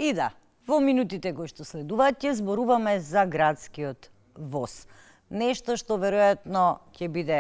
И да, во минутите кои што следуваат ќе зборуваме за градскиот воз. Нешто што веројатно ќе биде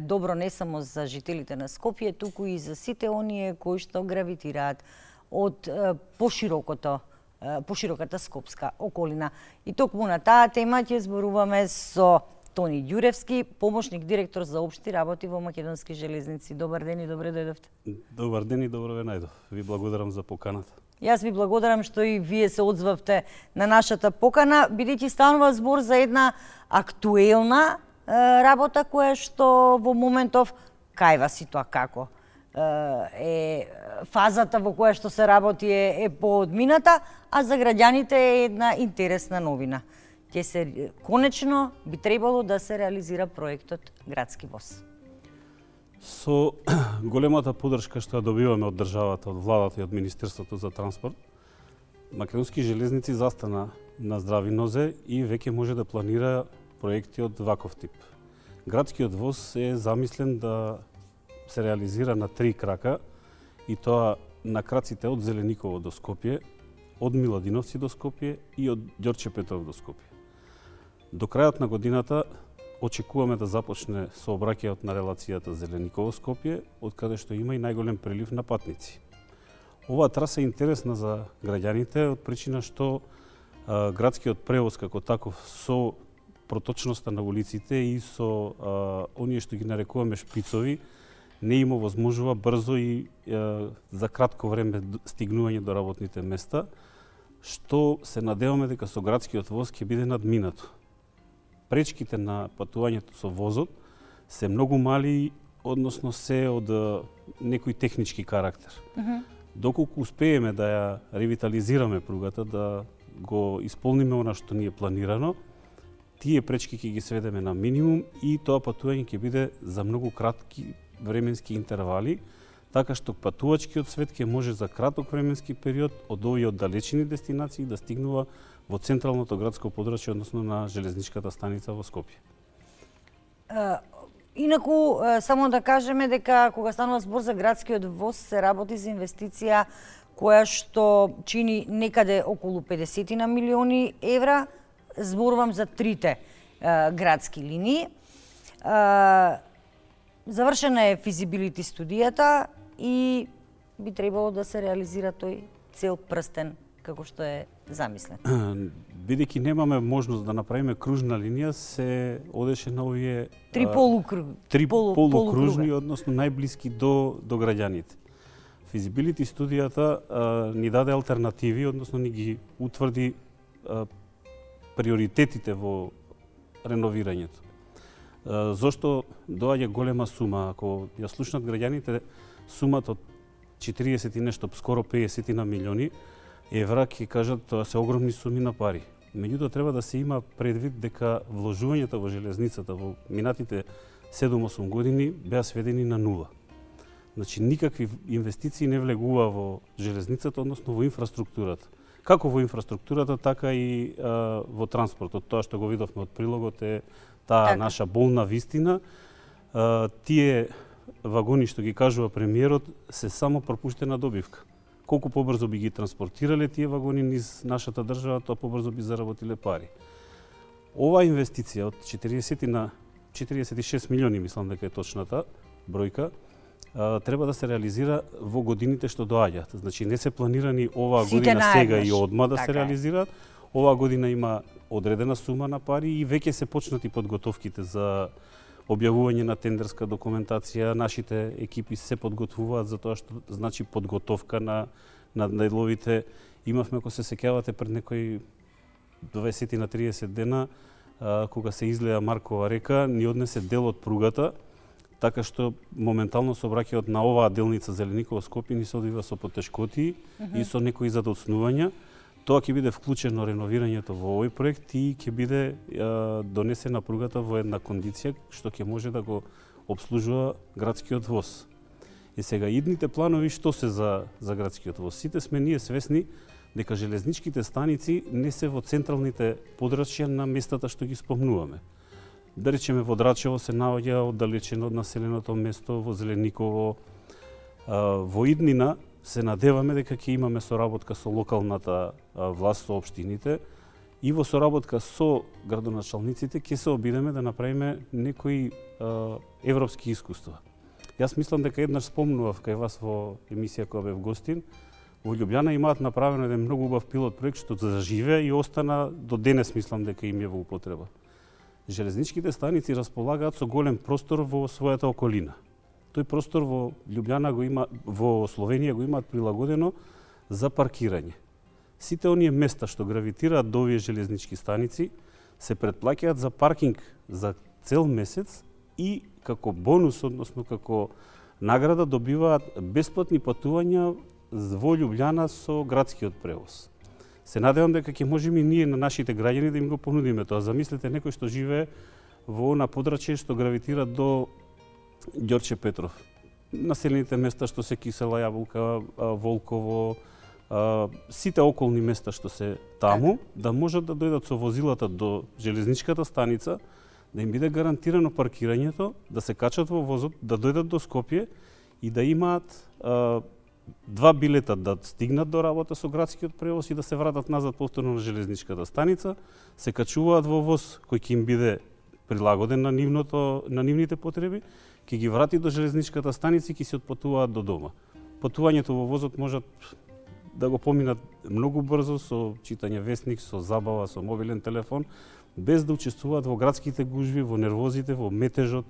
добро не само за жителите на Скопје, туку и за сите оние кои што гравитираат од пошироката скопска околина. И токму на таа тема ќе зборуваме со Тони Ѓуревски, помошник директор за општи работи во Македонски железници. Добар ден и добре дојдовте. Добар ден и добро ве најдов. Ви благодарам за поканата. Јас ви благодарам што и вие се одзвавте на нашата покана, бидејќи станува збор за една актуелна работа која што во моментов кај вас и тоа како е фазата во која што се работи е поодмината, а за граѓаните е една интересна новина. Конечно би требало да се реализира проектот Градски воз. Со големата поддршка што ја добиваме од државата, од владата и од Министерството за транспорт, Македонски железници застана на здрави нозе и веќе може да планира проекти од ваков тип. Градскиот воз е замислен да се реализира на 3 крака, и тоа на краците од Зелениково до Скопје, од Миладиновци до Скопје и од Ѓорче Петров до Скопје. До крајот на годината очекуваме да започне сообраќајот на релацијата Зелениково-Скопје, од каде што има и најголем прилив на патници. Оваа траса е интересна за граѓаните од причина што градскиот превоз како таков со проточноста на улиците и со оние што ги нарекуваме шпицови не им овозможува брзо и за кратко време стигнување до работните места, што се надеваме дека со градскиот воз ќе биде надминато. Пречките на патувањето со возот се многу мали, односно се од некој технички карактер. Доколку успееме да ја ревитализираме пругата, да го исполниме она што ни е планирано, тие пречки ќе ги сведеме на минимум и тоа патување ќе биде за многу кратки временски интервали, така што патувачкиот свет ќе може за краток временски период од овие оддалечени дестинации да стигнува во централното градско подрачје, односно на железничката станица во Скопје. Инаку, само да кажеме дека кога станува збор за градскиот воз, се работи за инвестиција која што чини некаде околу 50 милиони евра. Зборувам за 3 градски линии. Завршена е физибилити студијата и би требало да се реализира тој цел прстен како што е замислен. Бидејќи немаме можност да направиме кружна линија, се одеше на овие три полукружни, односно најблиски до граѓаните. Физибилити студијата ни даде алтернативи, односно ни ги утврди приоритетите во реновирањето. Зошто доаѓа голема сума? Ако ја слушнат граѓаните, сумата од 40 и нешто, скоро 50 на милиони евра, ќе кажат тоа се огромни суми на пари. Меѓутоа треба да се има предвид дека вложувањата во железницата во минатите 7-8 години беа сведени на нула. Значи никакви инвестиции не влегува во железницата, односно во инфраструктурата. Како во инфраструктурата, така и во транспортот. Тоа што го видовме од прилогот е таа наша болна вистина. Тие вагони што ги кажува премиерот се само пропуштена добивка. Колку побрзо би ги транспортирале тие вагони низ нашата држава, тоа побрзо би заработиле пари. Оваа инвестиција од 40 на 46 милиони, мислам дека е точната бројка, треба да се реализира во годините што доаѓаат. Значи не се планирани оваа година сега и одма да се реализираат. Оваа година има одредена сума на пари и веќе се почнати подготовките за објавување на тендерска документација. Нашите екипи се подготвуваат за тоа што значи подготовка на деловите. Имавме, ако се сеќавате, пред некои 20 на 30 дена, кога се излеа Маркова река, ни однесе дел од пругата, така што моментално сообраќајот на оваа делница Зелениково-Скопје ни се одвива со потешкоти и со некои задоцнувања. Тоа ќе биде вклучено реновирањето во овој проект и ќе биде донесена пругата во една кондиција што ќе може да го обслужува градскиот воз. И сега идните планови што се за градскиот воз? Сите сме ние свесни дека железничките станици не се во централните подрачја на местата што ги спомнуваме. Да речеме во Драчево се наоѓа оддалечено од населеното место, во Зелениково. Во иднина се надеваме дека ќе имаме соработка со локалната власт, со општините и во соработка со градоначалниците ќе се обидеме да направиме некои европски искуства. Јас мислам дека еднаш спомнував кај вас во емисија која бев гостин, во Љубљана имаат направено еден многу убав пилот проект што заживеа и остана до денес, мислам дека им е во употреба. Железничките станици располагаат со голем простор во својата околина. Тој простор во Љубљана го има, во Словенија го имаат прилагодено за паркирање. Сите оние места што гравитираат до овие железнички станици се претплаќаат за паркинг за цел месец и како бонус, односно како награда, добиваат бесплатни патувања во Љубљана со градскиот превоз. Се надевам дека ќе можеме и ние на нашите граѓани да им го понудиме тоа. Замислете некој што живее во она подрачје што гравитира до Ѓорче Петров. Населените места што се Кисела Јаболка, Волково, сите околни места што се таму, да можат да дојдат со возилата до железничката станица, да им биде гарантирано паркирањето, да се качат во возот, да дојдат до Скопје и да имаат 2 билета да стигнат до работа со градскиот превоз и да се вратат назад повторно на железничката станица, се качуваат во воз кој ќе им биде прилагоден на нивните потреби, ќе ги врати до железничката станица и ќе се отпатуваат до дома. Патувањето во возот можат да го поминат многу брзо со читање весник, со забава, со мобилен телефон, без да учествуваат во градските гужви, во нервозите, во метежот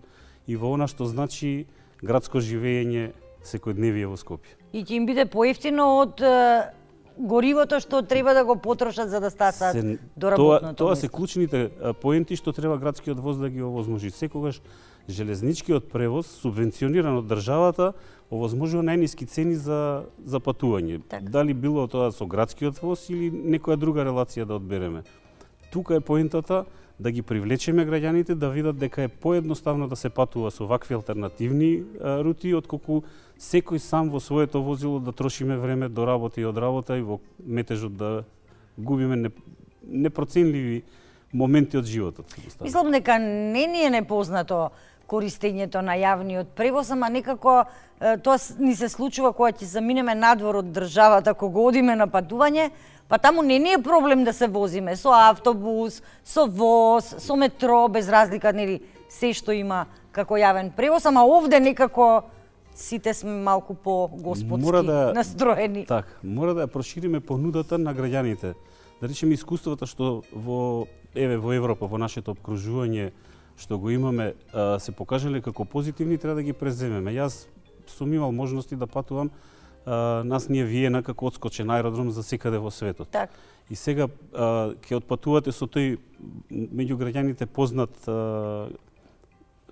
и во она што значи градско живење секојдневие во Скопје. И ќе им биде поевтино од горивото што треба да го потрошат за да стасат до работното место. Тоа се клучните поенти што треба градскиот воз да ги овозможи. Секогаш железничкиот превоз, субвенциониран од државата, овозможува најниски цени за патување. Так. Дали било тоа со градскиот воз или некоја друга релација да одбереме. Тука е поентата да ги привлечеме граѓаните да видат дека е поедноставно да се патува со вакви алтернативни рути, отколку секој сам во своето возило да трошиме време до работа и од работа и во метежот да губиме непроценливи моменти од животот. Мислам дека не ни е непознато користењето на јавниот превоз, ама некако тоа ни се случува кога ќе заминеме надвор од државата, кога одиме на патување, па таму не ни е проблем да се возиме со автобус, со воз, со метро, без разлика, нели, се што има како јавен превоз, ама овде некако сите сме малку по-господски настроени. Так, мора да прошириме понудата на граѓаните. Да речеме искуствата што во Европа, во нашето обкружување што го имаме, се покажале како позитивни, треба да ги преземеме. Јас сум имал можности да патувам, нас ни е Виена како одскочен аеродром за секаде во светот. Так. И сега ќе отпатувате со тој меѓу граѓаните познат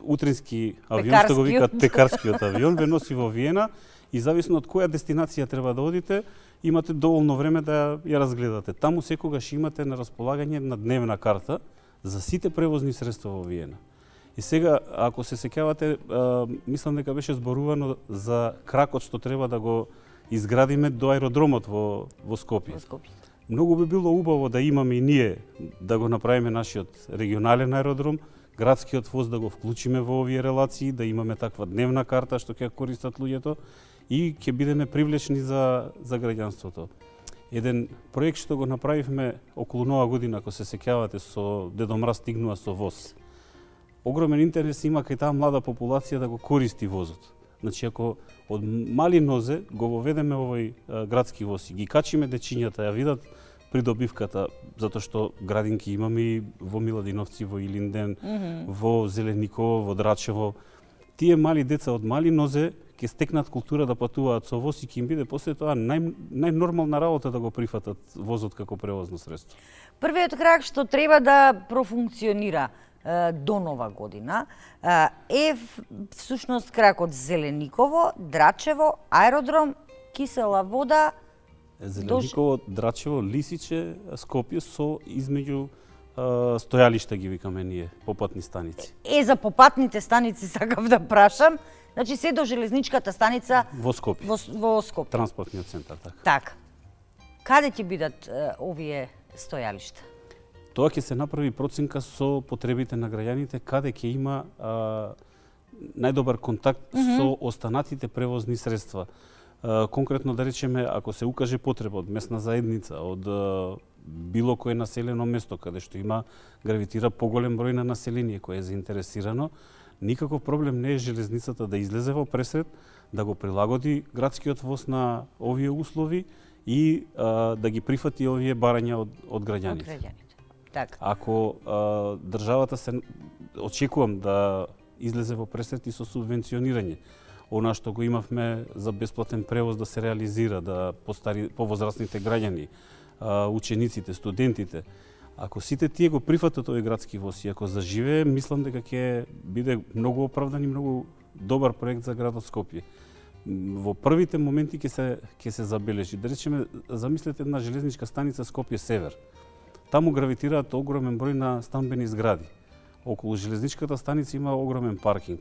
утрински авион, што го викаат пекарскиот авион, ве носи во Виена и зависно од која дестинација треба да одите, имате доволно време да ја разгледате. Таму секогаш имате на располагање на дневна карта за сите превозни средства во Виена. И сега, ако се сеќавате, мислам дека беше зборувано за кракот што треба да го изградиме до аеродромот во Скопје. Многу би било убаво да имаме и ние да го направиме нашиот регионален аеродром, градскиот воз да го вклучиме во овие релации, да имаме таква дневна карта што ќе користат луѓето и ќе бидеме привлечни за граѓанството. Еден проект што го направивме околу Нова година, ако се сеќавате, со Дедо Мраз стигнува со воз. Огромен интерес има кај таа млада популација да го користи возот. Значи, ако од мали нозе го воведеме овој градски воз и ги качиме дечињата, ја видат придобивката, затоа што градинки имаме и во Миладиновци, во Илинден, во Зелениково, во Драчево. Тие мали деца од мали нозе ќе стекнат култура да патуваат со воз и ќе им биде после тоа најнормална работа да го прифатат возот како превозно средство. Првиот крак што треба да профункционира до Нова година е всушност кракот Зелениково, Драчево, аеродром, Кисела вода, Зелениково, Драчево, Лисиче, Скопје со измеѓу стојалишта ги викаме ние, попатни станици. За попатните станици сакав да прашам, значи се до железничката станица во Скопје. Во Скопје. Транспортниот центар, така. Така. Каде ќе бидат овие стојалишта? Тоа ќе се направи проценка со потребите на граѓаните, каде ќе има најдобар контакт со останатите превозни средства. Конкретно да речеме, ако се укаже потреба од местна заедница, од било кое населено место каде што гравитира поголем број на население кое е заинтересирано, никаков проблем не е железницата да излезе во пресред, да го прилагоди градскиот воз на овие услови и да ги прифати овие барања од граѓаните. Така. Ако државата се очекувам да излезе во пресред и со субвенционирање, она што го имавме за бесплатен превоз да се реализира, да повозрастните граѓани, учениците, студентите, ако сите тие го прифатат овој градски воз и ако заживее, мислам дека ќе биде многу оправдан и многу добар проект за градот Скопје. Во првите моменти ќе се забележи. Да речеме, замислете една железничка станица Скопје Север. Таму гравитираат огромен број на стамбени згради. Околу железничката станица има огромен паркинг.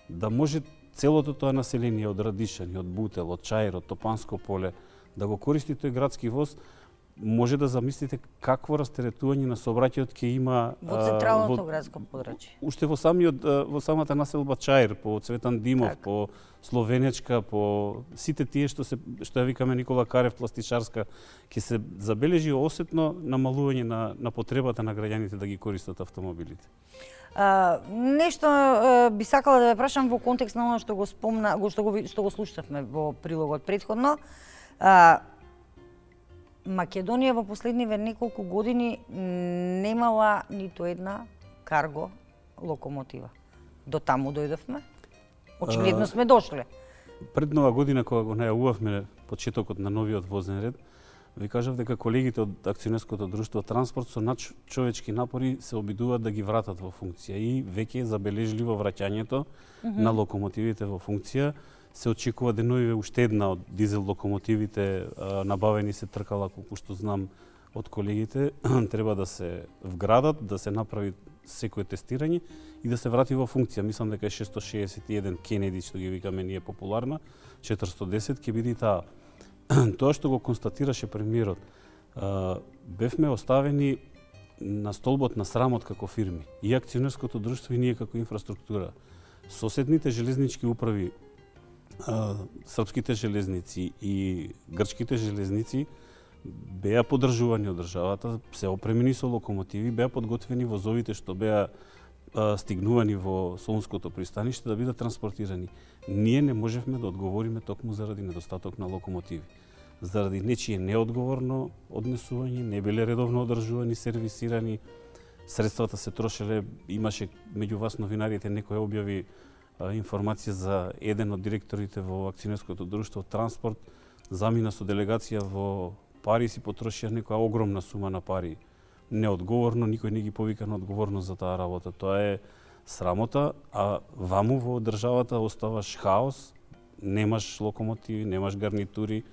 Да може целото тоа население од Радишани, од Бутел, од Чаир, од Топанско поле, да го користи тој градски воз, може да замислите какво растеретување на сообраќајот ќе има во централното градско подрачје. Уште во самата населба Чаир, по Цветан Димов, так, по Словенечка, по сите тие што ја викаме Никола Карев пластичарска, ќе се забележи осетно намалување на потребата на граѓаните да ги користат автомобилите. Нешто би сакала да ве прашам во контекст на оно што го спомна, што го слушнавме во прилогот претходно. Македонија во последниве неколку години немала ниту една карго локомотива. До таму дојдовме. Очигледно сме дошле. Пред Нова година, кога го најавувавме почетокот на новиот возен ред, ви кажав дека колегите од акционерското друштво Транспорт со надчовечки напори се обидуваат да ги вратат во функција и веќе е забележливо враќањето на локомотивите во функција. Се очекува деновиве уште една од дизел локомотивите, набавени се тркала, колку што знам од колегите, треба да се вградат, да се направи секое тестирање и да се врати во функција. Мислам дека е 661 Кенеди, што ги викаме ние популарна, 410 ќе биде и таа. Тоа што го констатираше премиерот, бевме оставени на столбот на срамот како фирми, и акционерското друштво и ние како инфраструктура. Соседните железнички управи, српските железници и грчките железници беа поддржувани од државата, се опремени со локомотиви, беа подготвени возовите што беа стигнувани во Солунското пристаниште да бидат транспортирани. Ние не можевме да одговориме токму заради недостаток на локомотиви. Заради нечие неодговорно однесување, не биле редовно одржувани, сервисирани, средствата се трошеле, имаше меѓу вас новинарите некој објави информација за еден од директорите во акционерското друштво Транспорт, замина со делегација во Париз и потрошија некоја огромна сума на пари. Неодговорно, никој не ги повика на одговорност за таа работа. Тоа е срамота, а ваму во државата оставаш хаос, немаш локомотиви, немаш гарнитури.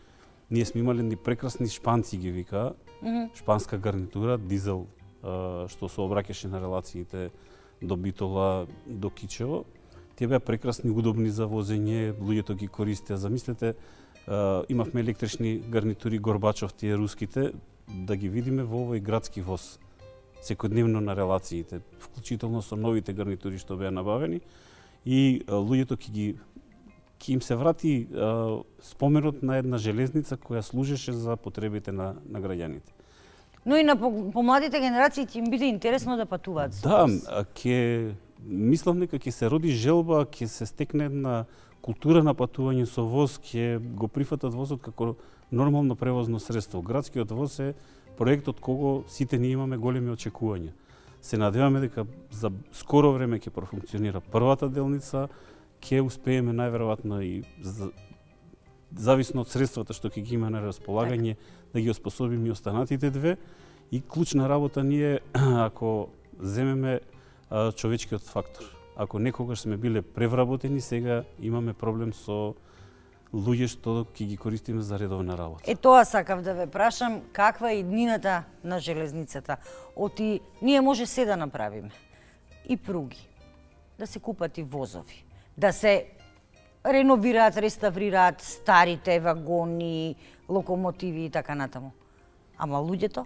Ние сме имали ни прекрасни шпанци ги вика, шпанска гарнитура, дизел, што се обраќаше на релациите до Битола, до Кичево. Тие беа прекрасни, удобни за возење, луѓето ги користеа. Замислете, имавме електрични гарнитури Горбачов, тие руските, да ги видиме во овој градски воз секојдневно на релациите, вклучително со новите гарнитури што беа набавени, и луѓето ќе им се врати споменот на една железница која служеше за потребите на граѓаните. Но и на помладите генерации ќе им биде интересно да патуваат. Да, мислам дека ќе се роди желба, ќе се стекне една култура на патување со воз, ќе го прифатат возот како нормално превозно средство. Градскиот воз е проект од кого сите ние имаме големи очекувања. Се надеваме дека за скоро време ќе профункционира првата делница, ќе успееме најверојатно и зависно од средствата што ќе ги има на располагање, да ги оспособиме и останатите две. И клучна работа ни е ако земеме човечкиот фактор. Ако некогаш сме биле превработени, сега имаме проблем со луѓе што ќе ги користиме за редовна работа. Тоа сакав да ве прашам, каква е иднината на железницата? Оти ние може се да направиме. И пруги, да се купат и возови, да се реновираат, реставрираат старите вагони, локомотиви и така натаму. Ама луѓето?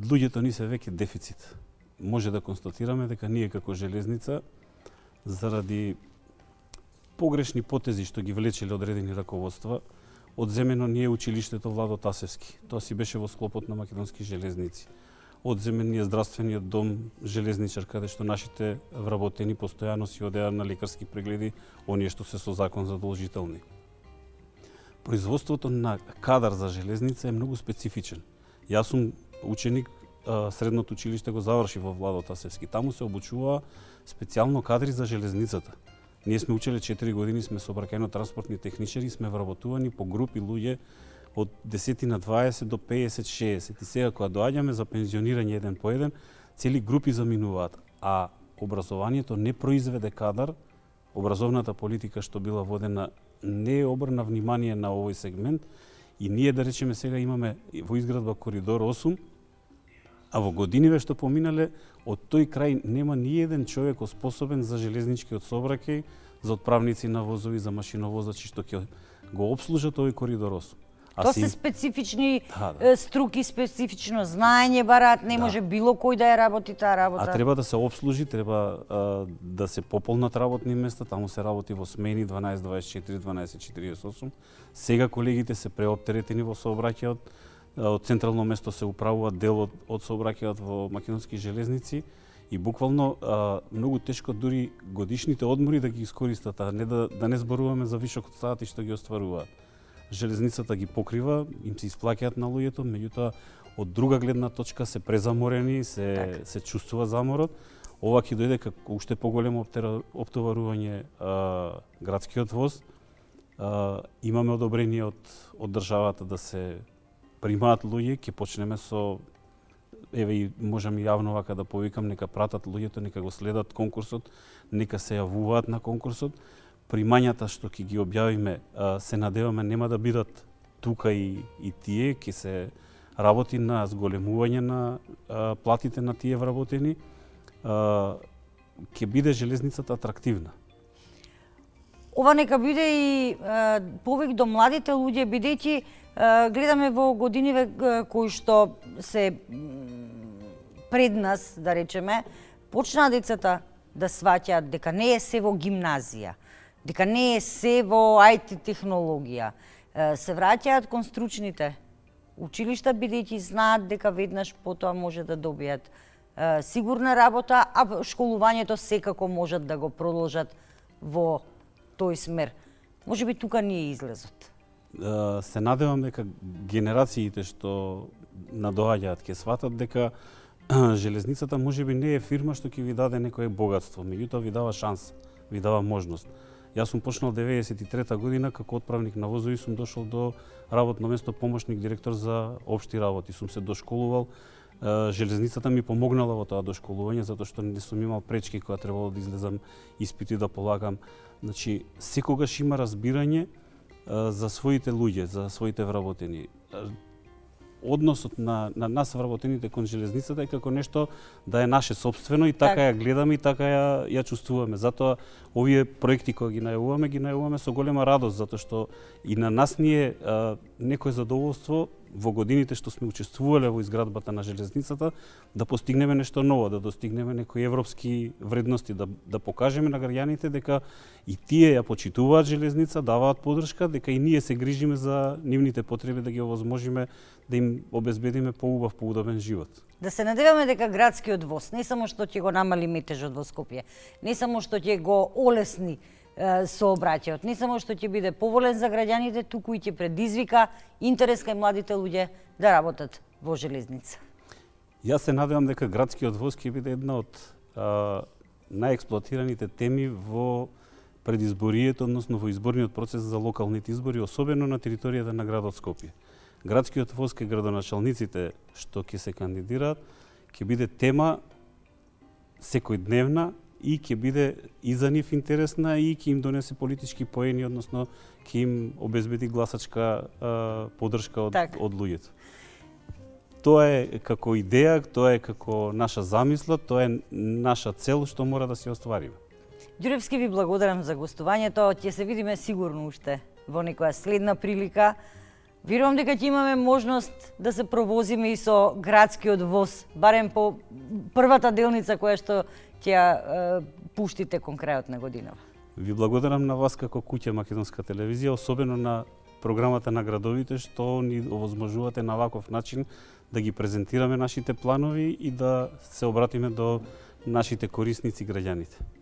Луѓето ни се веќе дефицит. Може да констатираме дека ние како железница, заради погрешни потези што ги влечеле одредени раководства, одземено ни е училиштето Владо Тасевски. Тоа си беше во склопот на Македонски железници. Одземен ни е здравствениот дом Железничар, каде што нашите вработени постојано си одеа на лекарски прегледи, оние што се со закон задолжителни. Производството на кадар за железница е многу специфичен. Јас сум ученик, средното училиште го заврши во Владо Тасевски. Таму се обучува специјално кадри за железницата. Ние сме учеле 4 години, сме сообраќајно-транспортни техничари, сме вработувани по групи луѓе од 10 на 20 до 50-60. И сега кога доаѓаме за пензионирање еден по еден, цели групи заминуваат. А образованието не произведе кадар, образовната политика што била водена не обрна внимание на овој сегмент и ние, да речеме, сега имаме во изградба Коридор 8, а во годиниве што поминале, од тој крај нема ни еден човек способен за железничкиот сообраќај, за отправници на возови, за машиновозачи што ќе го обслужат овој Коридор 8. Тоа се специфични струки, специфично знаење бараат, не може било кој да ја работи таа работа. А треба да се обслужи, треба да се пополнат работни места, таму се работи во смени 12-24, 12-48. Сега колегите се преоптеретени во сообраќајот, од централно место се управува дел од сообраќајот во Македонски железници и буквално многу тешко дури годишните одмори да ги искористат, а не да не зборуваме за вишок од сати што ги остваруваат. Железницата ги покрива, им се исплаќаат на луѓето, меѓутоа од друга гледна точка се презаморени, се чувствува заморот. Ова ќе дојде како уште поголемо оптоварување градскиот воз. Имаме одобрение од државата да се примаат луѓе, ќе почнеме со и можам и јавно вака да повикам, нека пратат луѓето, нека го следат конкурсот, нека се јавуваат на конкурсот. Примањата што ќе ги објавиме, се надеваме нема да бидат тука и тие, ќе се работи на зголемување на платите на тие вработени, ќе биде железницата атрактивна. Ова нека биде и повик до младите луѓе, бидејќи гледаме во годиниве кои што се пред нас, да речеме, почнаа децата да сваќаат дека не е се во гимназија, дека не е се во IT технологија. Се враќаат кон стручните училишта, бидејќи знаат дека веднаш потоа може да добијат сигурна работа, а школувањето секако можат да го продолжат во тој смер. Може би тука не е излезот. Се надевам дека генерациите што надоаѓаат ќе сватат дека железницата можеби не е фирма што ќе ви даде некое богатство, меѓутоа ви дава шанс, ви дава можност. Јас сум почнал 93-та година како отправник на возови, сум дошол до работно место помошник директор за општи работи. Сум се дошколувал, железницата ми помогнала во тоа дошколување затоа што не сум имал пречки кога требало да излезам испити да полагам. Значи, секогаш има разбирање за своите луѓе, за своите вработени. Односот на нас вработените кон железницата е како нешто да е наше собствено и така ја гледаме и така ја чувствуваме. Затоа овие проекти кои ги најавуваме со голема радост, затоа што и на нас ни е некое задоволство во годините што сме учествувале во изградбата на железницата да постигнеме нешто ново, да достигнеме некои европски вредности, да покажеме на граѓаните дека и тие ја почитуваат железница, даваат поддршка, дека и ние се грижиме за нивните потреби, да ги овозможиме да им обезбедиме поубав, поудобен живот. Да се надеваме дека градскиот воз не само што ќе го намали метежот во Скопје, не само што ќе го олесни сообраќајот, не само што ќе биде поволен за граѓаните, туку и ќе предизвика интерес кај младите луѓе да работат во железница. Јас се надевам дека градскиот воз ќе биде една од најексплоатираните теми во предизборието, односно во изборниот процес за локалните избори, особено на територијата на градот Скопје. Градскиот воз кај градоначалниците што ќе се кандидираат, ќе биде тема секојдневна и ќе биде и за нив интересна и ќе им донесе политички поени, односно ќе им обезбеди гласачка поддршка од луѓето. Тоа е како идеја, тоа е како наша замисла, тоа е наша цел што мора да се оствариме. Ѓуревски, ви благодарам за гостувањето. Ќе се видиме сигурно уште во некоја следна прилика. Верувам дека ќе имаме можност да се провозиме и со градскиот воз, барем по првата делница која што ќе ја пуштите кон крајот на годинава. Ви благодарам на вас како куќа Македонска телевизија, особено на програмата на градовите, што ни овозможувате на ваков начин да ги презентираме нашите планови и да се обратиме до нашите корисници граѓаните.